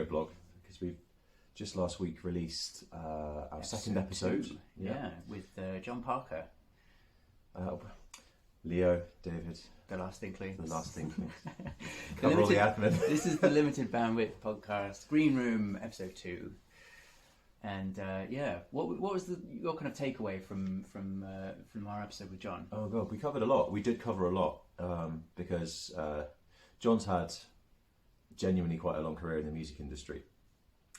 audio blog because we've just last week released our second episode. With John Parker. Leo, David. The Last Inklings. The Last Inklings. Cover all the admin. This is the Limited Bandwidth podcast, Green Room, episode 2. And what was your kind of takeaway from our episode with John? Oh God, we covered a lot. We did cover a lot because John's had genuinely quite a long career in the music industry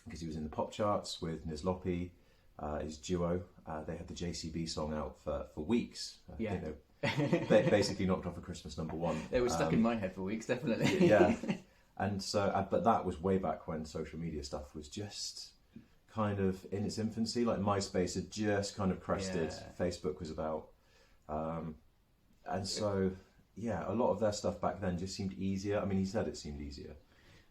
because he was in the pop charts with Nizlopi, his duo. They had the JCB song out for weeks. I think they basically knocked off a Christmas #1. They were stuck in my head for weeks, definitely. Yeah, and so but that was way back when social media stuff was just kind of in its infancy. Like MySpace had just kind of crested. Facebook was about, and so a lot of their stuff back then just seemed easier. I mean, he said it seemed easier.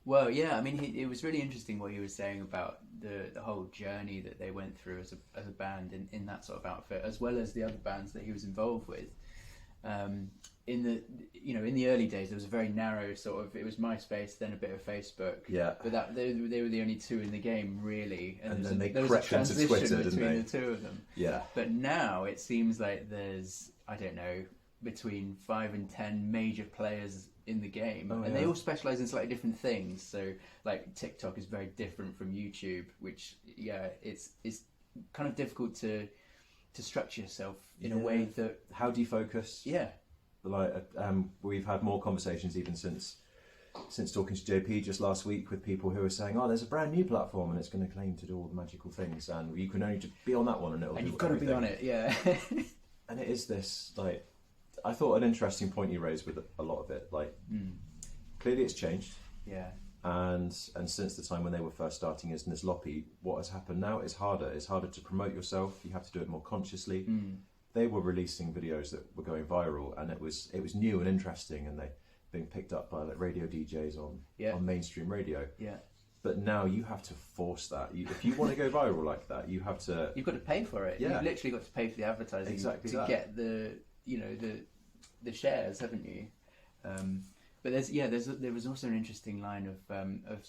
Well, yeah, I mean, it was really interesting what he was saying about the whole journey that they went through as a band in that sort of outfit, as well as the other bands that he was involved with. In the early days, there was a very narrow sort of. It was MySpace, then a bit of Facebook. Yeah. But they were the only two in the game, really. And then there was a transition between the two of them. Yeah. But now it seems like there's, I don't know, between 5 and 10 major players in the game, and they all specialize in slightly different things. So like TikTok is very different from YouTube, which it's kind of difficult to structure yourself in a way that... How do you focus? Yeah. Like we've had more conversations even since talking to JP just last week with people who are saying, oh, there's a brand new platform and it's going to claim to do all the magical things and you can only be on that one and you've got to be on it. And it is this, like, I thought an interesting point you raised with a lot of it, like clearly it's changed. Yeah. And since the time when they were first starting as Nizlopi, what has happened now is harder. It's harder to promote yourself. You have to do it more consciously. They were releasing videos that were going viral, and it was new and interesting, and they being picked up by like radio DJs on mainstream radio. Yeah. But now you have to force that. If you want to go viral like that, you've got to pay for it. Yeah. You've literally got to pay for the advertising to get the shares, haven't you? But there was also an interesting line of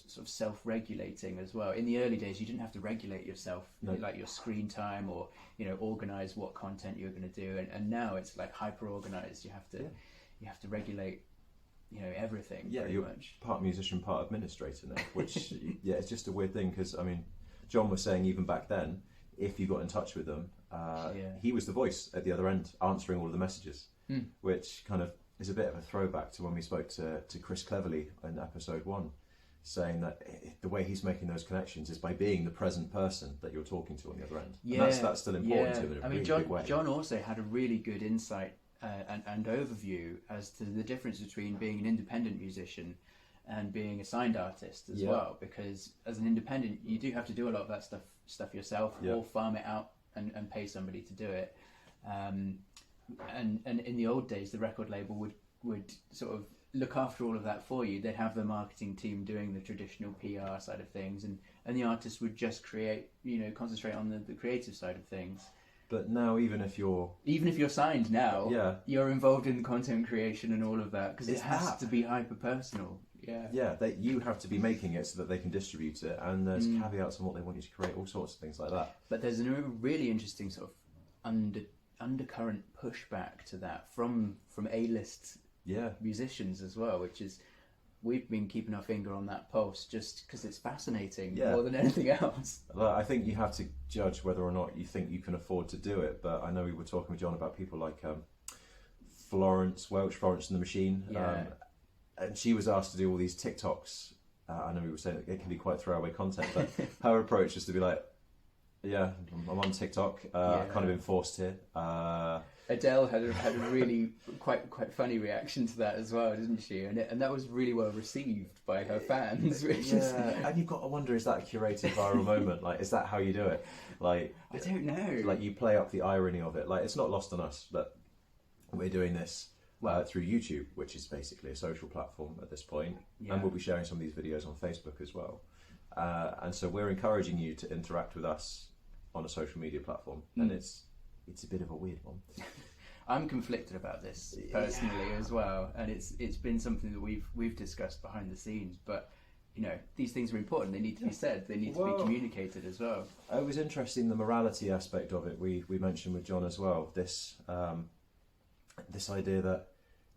sort of self-regulating as well. In the early days, you didn't have to regulate yourself, like your screen time, or organize what content you're going to do. And now it's like hyper-organized. You have to regulate, everything. Yeah, you're much part musician, part administrator now. Which it's just a weird thing because I mean, John was saying even back then, if you got in touch with them, he was the voice at the other end, answering all of the messages, which kind of is a bit of a throwback to when we spoke to Chris Cleverly in episode 1, saying that the way he's making those connections is by being the present person that you're talking to on the other end. Yeah, and that's still important to him in a really big way. John also had a really good insight and overview as to the difference between being an independent musician and being a signed artist as well, because as an independent you do have to do a lot of that stuff yourself, or farm it out and pay somebody to do it. And in the old days, the record label would sort of look after all of that for you. They'd have the marketing team doing the traditional PR side of things, and the artist would just concentrate on the creative side of things. But now, even if you're signed now, you're involved in content creation and all of that, because it has to be hyper personal. That you have to be making it so that they can distribute it, and there's caveats on what they want you to create, all sorts of things like that. But there's a really interesting sort of undercurrent pushback to that from A-list musicians as well, which is, we've been keeping our finger on that pulse just because it's fascinating more than anything else. Well, I think you have to judge whether or not you think you can afford to do it, but I know we were talking with John about people like Florence Welch, Florence and the Machine, and she was asked to do all these TikToks. I know we were saying that it can be quite throwaway content, but her approach is to be like, I'm on TikTok. I've kind of been forced here. Adele had a really quite funny reaction to that as well, didn't she? And that was really well received by her fans. And you've got to wonder, is that a curated viral moment? Like, is that how you do it? Like, I don't know. Like, you play up the irony of it. Like, it's not lost on us that we're doing this through YouTube, which is basically a social platform at this point, and we'll be sharing some of these videos on Facebook as well. And so we're encouraging you to interact with us on a social media platform, and it's a bit of a weird one. I'm conflicted about this personally as well, and it's been something that we've discussed behind the scenes. But these things are important. They need to be said. They need to be communicated as well. It was interesting, the morality aspect of it. We mentioned with John as well. This idea that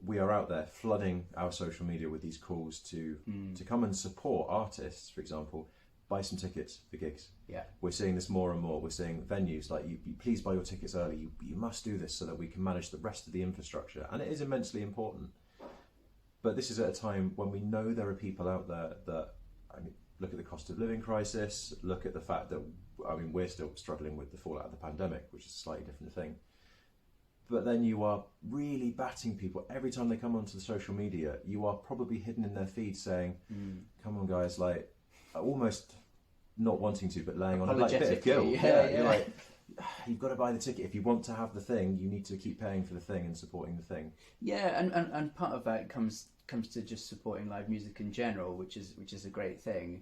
we are out there flooding our social media with these calls to come and support artists, for example. Buy some tickets for gigs. Yeah, we're seeing this more and more. We're seeing venues like, you please buy your tickets early. You must do this so that we can manage the rest of the infrastructure, and it is immensely important. But this is at a time when we know there are people out there that, look at the cost of living crisis. Look at the fact that we're still struggling with the fallout of the pandemic, which is a slightly different thing. But then you are really batting people every time they come onto the social media. You are probably hidden in their feed saying, "Come on, guys!" Like, almost not wanting to, but laying on a bit of guilt. Yeah. You're like, you've got to buy the ticket. If you want to have the thing, you need to keep paying for the thing and supporting the thing. Yeah, and part of that comes to just supporting live music in general, which is a great thing.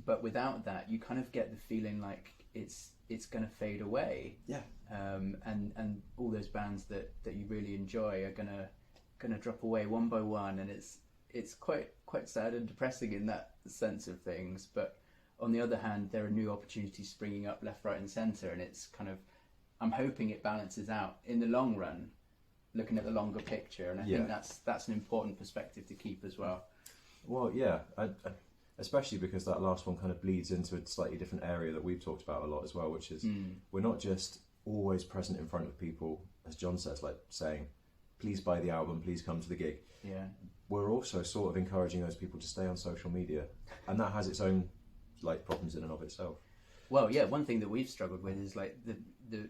But without that, you kind of get the feeling like it's going to fade away. Yeah. And all those bands that you really enjoy are gonna drop away one by one, and it's quite sad and depressing in that sense of things. But on the other hand, there are new opportunities springing up left, right, and centre, and it's kind of, I'm hoping it balances out in the long run, looking at the longer picture, and I think that's an important perspective to keep as well. Well, yeah, especially because that last one kind of bleeds into a slightly different area that we've talked about a lot as well, which is we're not just always present in front of people, as John says, like saying, please buy the album, please come to the gig. Yeah. We're also sort of encouraging those people to stay on social media, and that has its own problems in and of itself. Well, yeah, one thing that we've struggled with is like the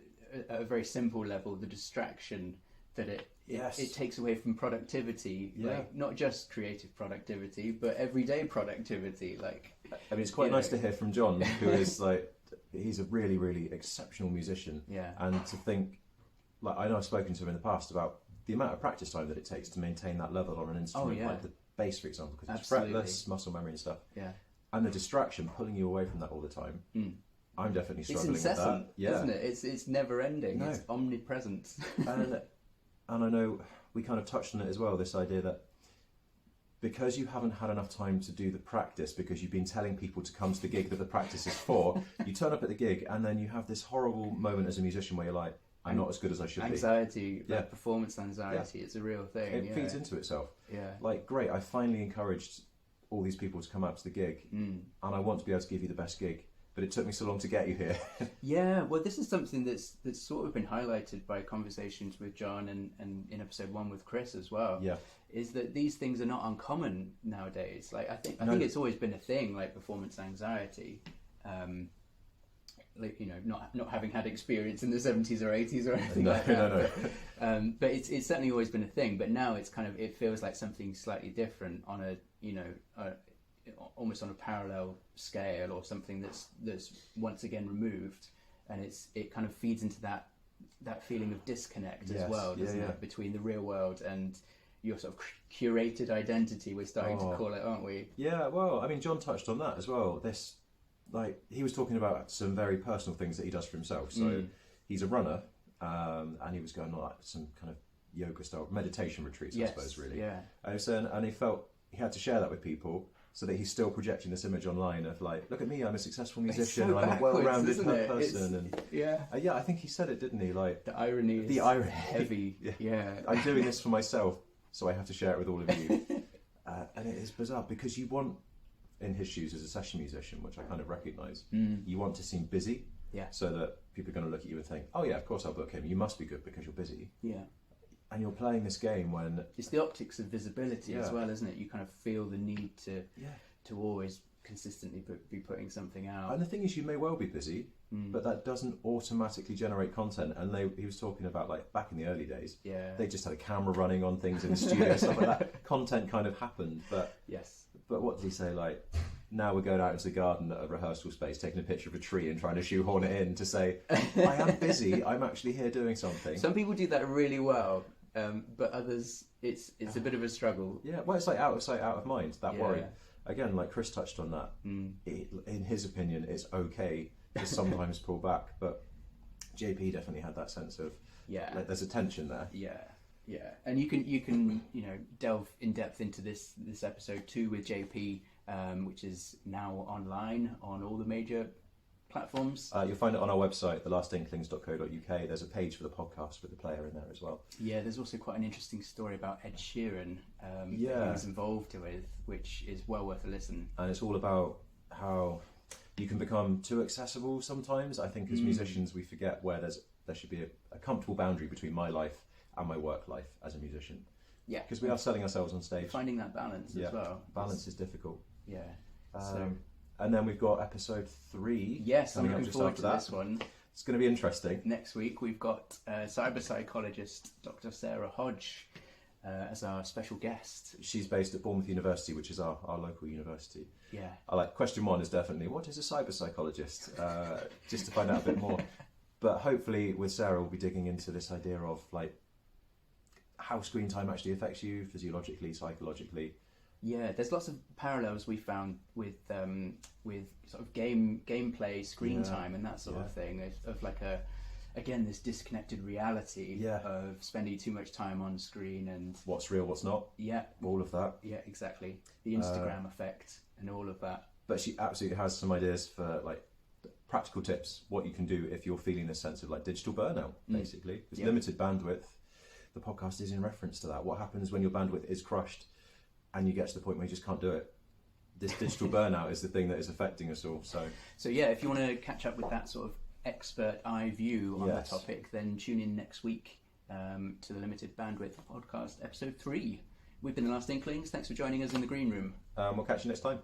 at a very simple level, the distraction that it takes away from productivity, like not just creative productivity, but everyday productivity. Like, it's quite nice to hear from John, who is he's a really, really exceptional musician. Yeah. And to think, I know I've spoken to him in the past about the amount of practice time that it takes to maintain that level on an instrument, like the bass, for example, because it's fretless, muscle memory and stuff. Yeah. And the distraction pulling you away from that all the time. I'm definitely struggling with that. Yeah. Isn't it? It's never ending. No. It's omnipresent. And I know we kind of touched on it as well, this idea that because you haven't had enough time to do the practice, because you've been telling people to come to the gig that the practice is for, you turn up at the gig and then you have this horrible moment as a musician where you're like, I'm not as good as I should be. Performance anxiety, it's a real thing. It feeds into itself. Yeah. Great, I finally encouraged all these people to come out to the gig, and I want to be able to give you the best gig, but it took me so long to get you here. Yeah, well, this is something that's sort of been highlighted by conversations with John and in episode 1 with Chris as well. Yeah, is that these things are not uncommon nowadays. Like, I think it's always been a thing, like performance anxiety. Not having had experience in the 70s or 80s or anything like that. No. But it's certainly always been a thing. But now it's kind of, it feels like something slightly different on a almost on a parallel scale, or something that's once again removed, and it kind of feeds into that feeling of disconnect as well, doesn't it, between the real world and your sort of curated identity. We're starting to call it, aren't we? Yeah. Well, John touched on that as well. This. He was talking about some very personal things that he does for himself. So he's a runner, and he was going on some kind of yoga style meditation retreats, I suppose, really. Yeah. And he felt he had to share that with people, so that he's still projecting this image online of look at me, I'm a successful musician, and I'm a well-rounded person. I think he said it, didn't he? The irony is heavy. I'm doing this for myself, so I have to share it with all of you. And it is bizarre, because you want, in his shoes as a session musician, which I kind of recognise, you want to seem busy, so that people are going to look at you and think, oh yeah, of course I'll book him, you must be good because you're busy. And you're playing this game when... It's the optics of visibility as well, isn't it? You kind of feel the need to always consistently be putting something out. And the thing is, you may well be busy, but that doesn't automatically generate content. And he was talking about, back in the early days, they just had a camera running on things in the studio, stuff like that. Content kind of happened, but... Yes. But what did he say? Now we're going out into the garden at a rehearsal space, taking a picture of a tree and trying to shoehorn it in to say, I am busy, I'm actually here doing something. Some people do that really well, but others, it's a bit of a struggle. Yeah, well, it's out of sight, out of mind, that worry. Again, Chris touched on that. In his opinion, it's okay to sometimes pull back, but JP definitely had that sense of, there's a tension there. Yeah, and you can delve in depth into this episode too with JP which is now online on all the major platforms. You'll find it on our website, thelastinklings.co.uk. There's a page for the podcast with the player in there as well. Yeah, there's also quite an interesting story about Ed Sheeran that he was involved with, which is well worth a listen. And it's all about how you can become too accessible sometimes. I think as musicians we forget where there should be a comfortable boundary between my life and my work life as a musician. Yeah. Because we are selling ourselves on stage. Finding that balance as well. Balance is difficult. Yeah. And then we've got episode 3. Yes, I'm looking forward to this one. It's going to be interesting. Next week we've got cyber psychologist Dr. Sarah Hodge as our special guest. She's based at Bournemouth University, which is our local university. Yeah. Question 1 is definitely, what is a cyber psychologist? Just to find out a bit more. But hopefully with Sarah we'll be digging into this idea of like how screen time actually affects you physiologically, psychologically. Yeah, there's lots of parallels we found with sort of gameplay, screen time, and that sort of thing. Of like this disconnected reality of spending too much time on screen and what's real, what's not. Yeah, all of that. Yeah, exactly. The Instagram effect and all of that. But she absolutely has some ideas for like practical tips, what you can do if you're feeling this sense of like digital burnout, basically. Because limited bandwidth. The podcast is in reference to that. What happens when your bandwidth is crushed and you get to the point where you just can't do it? This digital burnout is the thing that is affecting us all. So yeah, if you want to catch up with that sort of expert eye view on the topic, then tune in next week to the Limited Bandwidth podcast, episode 3. We've been The Last Inklings. Thanks for joining us in the green room. We'll catch you next time.